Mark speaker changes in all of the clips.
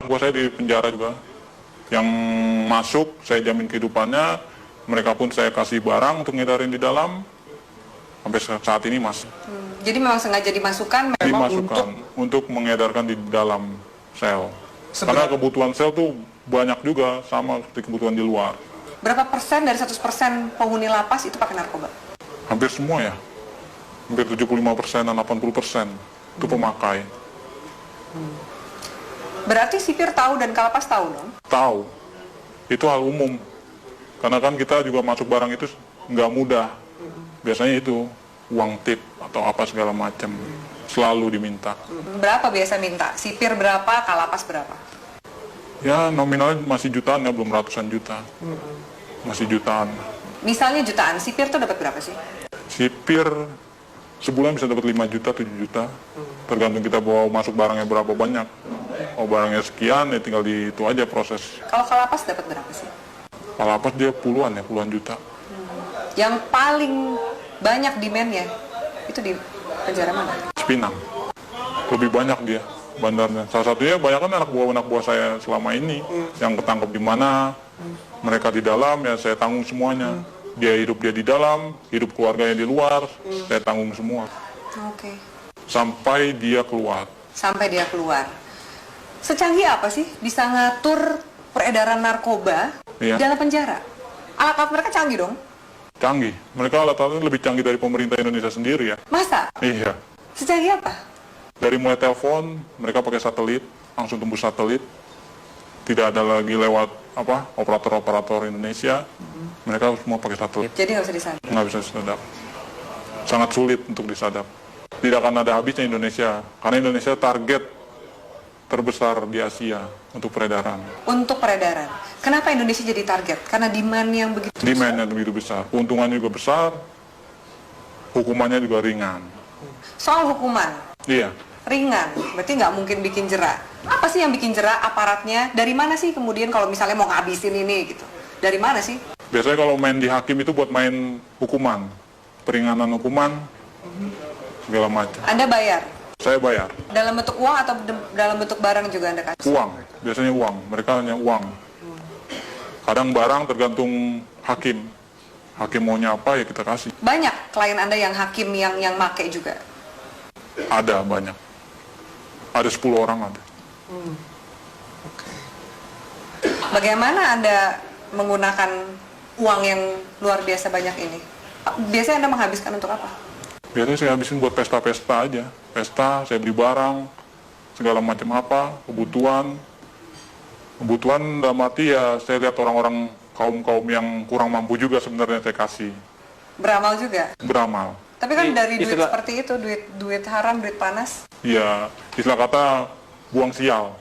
Speaker 1: Gua saya di penjara juga. Yang masuk saya jamin kehidupannya, mereka pun saya kasih barang untuk ngedarin di dalam. Sampai saat ini masih.
Speaker 2: Jadi memang sengaja dimasukkan memang
Speaker 1: Dimasukkan untuk mengedarkan di dalam sel. Karena kebutuhan sel tuh banyak juga sama seperti kebutuhan di luar.
Speaker 2: berapa persen dari 100% penghuni lapas itu pakai narkoba?
Speaker 1: Hampir semua ya. Hampir 75%, 80% itu pemakai.
Speaker 2: Berarti sipir tahu dan kalapas tahu dong?
Speaker 1: Tahu. Itu hal umum. Karena kan kita juga masuk barang itu nggak mudah. Biasanya itu uang tip atau apa segala macam selalu diminta.
Speaker 2: Berapa biasa minta? Sipir berapa, kalapas berapa?
Speaker 1: Ya nominalnya masih jutaan ya, belum ratusan juta. Masih jutaan.
Speaker 2: Misalnya jutaan, sipir tuh dapat berapa sih?
Speaker 1: Sipir sebulan bisa dapat 5 juta, 7 juta. Tergantung kita bawa masuk barangnya berapa banyak. Oh barangnya sekian ya tinggal di itu aja proses.
Speaker 2: Kalau kalapas dapat berapa sih?
Speaker 1: Kalapas dia puluhan ya, puluhan juta.
Speaker 2: Yang paling banyak demand-nya itu di penjara mana?
Speaker 1: Cipinang. Lebih banyak dia bandarnya. Salah satunya banyak kan anak buah saya selama ini yang ketangkep di mana, mereka di dalam ya saya tanggung semuanya. Dia di dalam, hidup keluarganya di luar, saya tanggung semua.
Speaker 2: Oke.
Speaker 1: Sampai dia keluar.
Speaker 2: Sampai dia keluar. Secanggih apa sih bisa ngatur peredaran narkoba
Speaker 1: Iya.
Speaker 2: dalam penjara? Alat-alat mereka canggih dong?
Speaker 1: Canggih. Mereka alat-alatnya lebih canggih dari pemerintah Indonesia sendiri ya.
Speaker 2: Masa?
Speaker 1: Iya.
Speaker 2: Secanggih apa?
Speaker 1: Dari mulai telepon, mereka pakai satelit, langsung tembus satelit. Tidak ada lagi lewat operator-operator Indonesia. Mereka semua pakai satelit.
Speaker 2: Jadi nggak bisa disadap.
Speaker 1: Nggak bisa disadap. Sangat sulit untuk disadap. Tidak akan ada habisnya Indonesia. Karena Indonesia target terbesar di Asia untuk peredaran.
Speaker 2: Untuk peredaran. Kenapa Indonesia jadi target? Karena demand yang begitu besar.
Speaker 1: Demand-nya begitu besar. Keuntungannya juga besar. Hukumannya juga ringan.
Speaker 2: Soal hukuman,
Speaker 1: Iya.
Speaker 2: ringan. Berarti nggak mungkin bikin jera. Apa sih yang bikin jera aparatnya? Dari mana sih kemudian kalau misalnya mau ngabisin ini gitu? Dari mana sih?
Speaker 1: Biasanya kalau main di hakim itu buat main hukuman. Peringanan hukuman, segala macam.
Speaker 2: Anda bayar?
Speaker 1: Saya bayar.
Speaker 2: Dalam bentuk uang atau dalam bentuk barang juga Anda kasih?
Speaker 1: Uang, biasanya uang. Mereka hanya uang. Kadang barang tergantung hakim. Hakim maunya apa ya kita kasih.
Speaker 2: Banyak klien Anda yang hakim yang make juga?
Speaker 1: Ada banyak. Ada 10 orang ada.
Speaker 2: Bagaimana Anda menggunakan uang yang luar biasa banyak ini? Biasanya Anda menghabiskan untuk apa?
Speaker 1: Biasanya saya habisin buat pesta-pesta aja. Pesta, saya beli barang, segala macam apa, kebutuhan. Kebutuhan dalam arti ya saya lihat orang-orang kaum-kaum yang kurang mampu juga sebenarnya saya kasih.
Speaker 2: Beramal juga?
Speaker 1: Beramal.
Speaker 2: Tapi kan dari duit
Speaker 3: Istilah-
Speaker 2: seperti itu, duit haram, duit panas.
Speaker 1: Ya, istilah kata buang sial.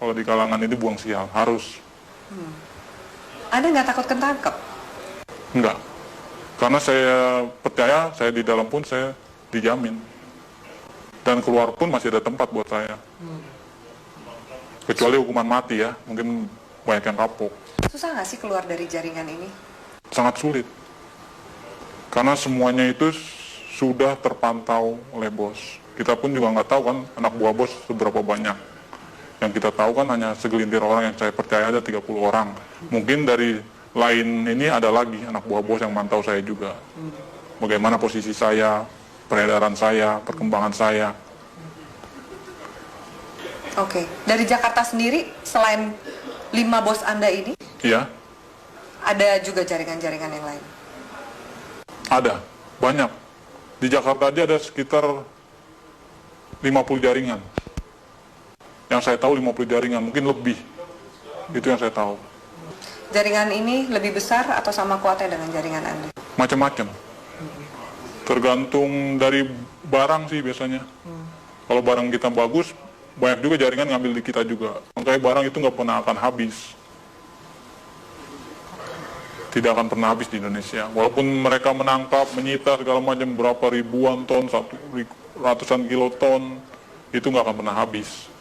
Speaker 1: Kalau di kalangan ini buang sial, harus.
Speaker 2: Anda nggak takut ketangkep?
Speaker 1: Enggak. Karena saya percaya, saya di dalam pun saya dijamin. Dan keluar pun masih ada tempat buat saya. Kecuali hukuman mati ya, mungkin banyak yang kapok.
Speaker 2: Susah nggak sih keluar dari jaringan ini?
Speaker 1: Sangat sulit. Karena semuanya itu sudah terpantau oleh bos. Kita pun juga nggak tahu kan anak buah bos seberapa banyak. Yang kita tahu kan hanya segelintir orang yang saya percaya ada 30 orang. Mungkin dari lain ini ada lagi anak buah bos yang mantau saya juga. Bagaimana posisi saya, peredaran saya, perkembangan saya.
Speaker 2: Oke. Dari Jakarta sendiri, selain 5 bos Anda ini,
Speaker 1: Iya,
Speaker 2: ada juga jaringan-jaringan yang lain?
Speaker 1: ada. Banyak. Di Jakarta aja ada sekitar 50 jaringan. Yang saya tahu 50 jaringan, mungkin lebih. Itu yang saya tahu.
Speaker 2: Jaringan ini lebih besar atau sama kuatnya dengan jaringan Anda?
Speaker 1: Macam-macam. Tergantung dari barang sih biasanya. Kalau barang kita bagus, banyak juga jaringan ngambil di kita juga. Makanya barang itu nggak pernah akan habis. Tidak akan pernah habis di Indonesia. Walaupun mereka menangkap, menyita segala macam berapa ribuan ton, ratusan kiloton, itu nggak akan pernah habis.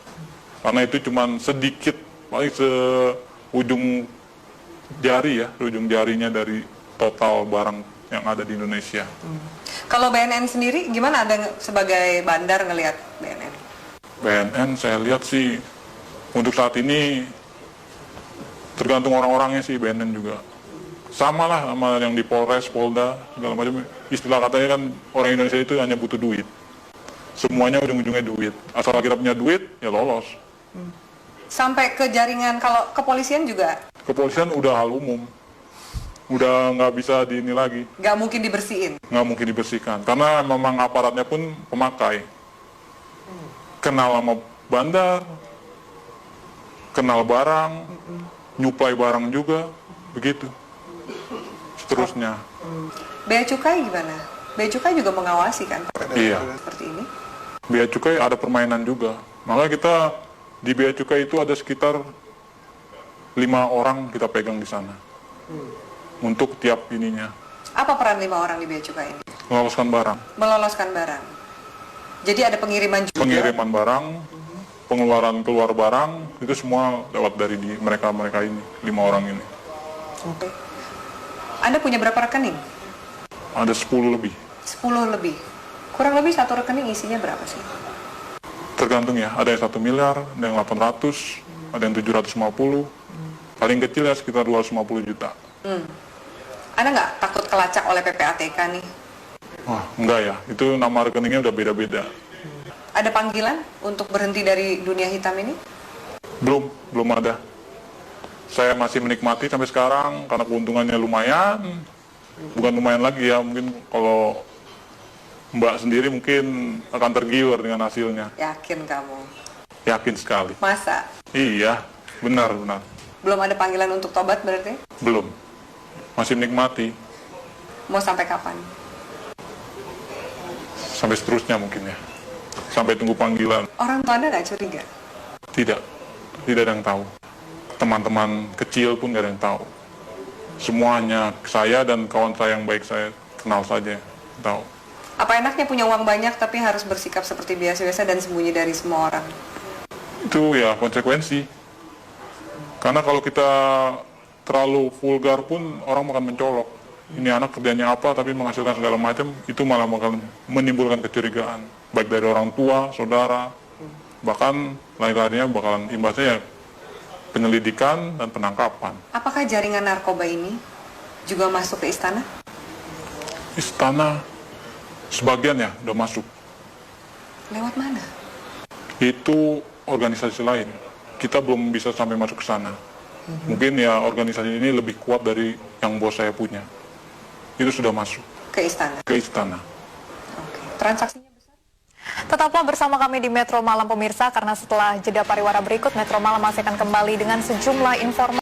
Speaker 1: Karena itu cuma sedikit, paling seujung jari ya, ujung jarinya dari total barang yang ada di Indonesia.
Speaker 2: Kalau BNN sendiri, gimana Anda sebagai bandar ngelihat BNN?
Speaker 1: BNN saya lihat sih Untuk saat ini tergantung orang-orangnya sih, BNN juga. Sama lah sama yang di Polres, Polda, segala macam. Istilah katanya kan orang Indonesia itu hanya butuh duit. Semuanya ujung-ujungnya duit. Asal kita punya duit, ya lolos.
Speaker 2: Sampai ke jaringan, kalau kepolisian juga
Speaker 1: Kepolisian udah hal umum. Udah nggak bisa di ini lagi.
Speaker 2: nggak mungkin dibersihin.
Speaker 1: Nggak mungkin dibersihkan. Karena memang aparatnya pun pemakai. Kenal sama bandar, kenal barang, nyuplai barang juga, begitu. Seterusnya.
Speaker 2: Bea Cukai gimana? Bea Cukai juga mengawasi kan
Speaker 1: Iya.
Speaker 2: seperti ini.
Speaker 1: Bea Cukai ada permainan juga. Makanya kita di Bea Cukai itu ada sekitar 5 orang kita pegang di sana. Untuk tiap ininya.
Speaker 2: Apa peran 5 orang di Bea Cukai ini?
Speaker 1: Meloloskan barang.
Speaker 2: Meloloskan barang. Jadi ada pengiriman juga.
Speaker 1: Pengiriman barang, pengeluaran keluar barang, itu semua lewat dari mereka ini, 5 orang ini.
Speaker 2: Oke. Anda punya berapa rekening?
Speaker 1: Ada 10 lebih.
Speaker 2: 10 lebih. Kurang lebih satu rekening isinya berapa sih?
Speaker 1: Tergantung ya, ada yang 1 miliar, ada yang 800, ada yang 750. Paling kecil ya sekitar 250 juta.
Speaker 2: Anda nggak takut kelacak oleh PPATK nih?
Speaker 1: Wah, enggak ya, itu nama rekeningnya udah beda-beda.
Speaker 2: Ada panggilan untuk berhenti dari dunia hitam ini?
Speaker 1: Belum ada. Saya masih menikmati sampai sekarang karena keuntungannya lumayan. Bukan lumayan lagi ya, mungkin kalau Mbak sendiri mungkin akan tergiur dengan hasilnya.
Speaker 2: Yakin kamu?
Speaker 1: Yakin sekali.
Speaker 2: Masa?
Speaker 1: Iya, benar.
Speaker 2: Belum ada panggilan untuk tobat berarti?
Speaker 1: Belum. Masih menikmati.
Speaker 2: Mau sampai kapan?
Speaker 1: Sampai seterusnya mungkin ya. Sampai tunggu panggilan.
Speaker 2: Orang tua Anda nggak curiga?
Speaker 1: Tidak ada yang tahu. Teman-teman kecil pun nggak ada yang tahu. Semuanya saya dan kawan saya yang baik saya kenal saja tahu.
Speaker 2: Apa enaknya punya uang banyak tapi harus bersikap seperti biasa-biasa dan sembunyi dari semua orang?
Speaker 1: Itu ya konsekuensi. Karena kalau kita terlalu vulgar pun orang akan mencolok. Ini anak kerjanya apa tapi menghasilkan segala macam, itu malah bakal menimbulkan kecurigaan. Baik dari orang tua, saudara, bahkan lain-lainnya bakalan imbasnya ya penyelidikan dan penangkapan.
Speaker 2: Apakah jaringan narkoba ini juga masuk ke istana?
Speaker 1: Istana sebagian ya udah masuk.
Speaker 2: Lewat mana?
Speaker 1: Itu organisasi lain. Kita belum bisa sampai masuk ke sana. Mungkin ya organisasi ini lebih kuat dari yang bos saya punya. Itu sudah masuk
Speaker 2: Ke istana?
Speaker 1: ke istana.
Speaker 2: Oke. Transaksinya besar?
Speaker 3: Tetaplah bersama kami di Metro Malam pemirsa, karena setelah jeda pariwara berikut, Metro Malam masih akan kembali dengan sejumlah informasi.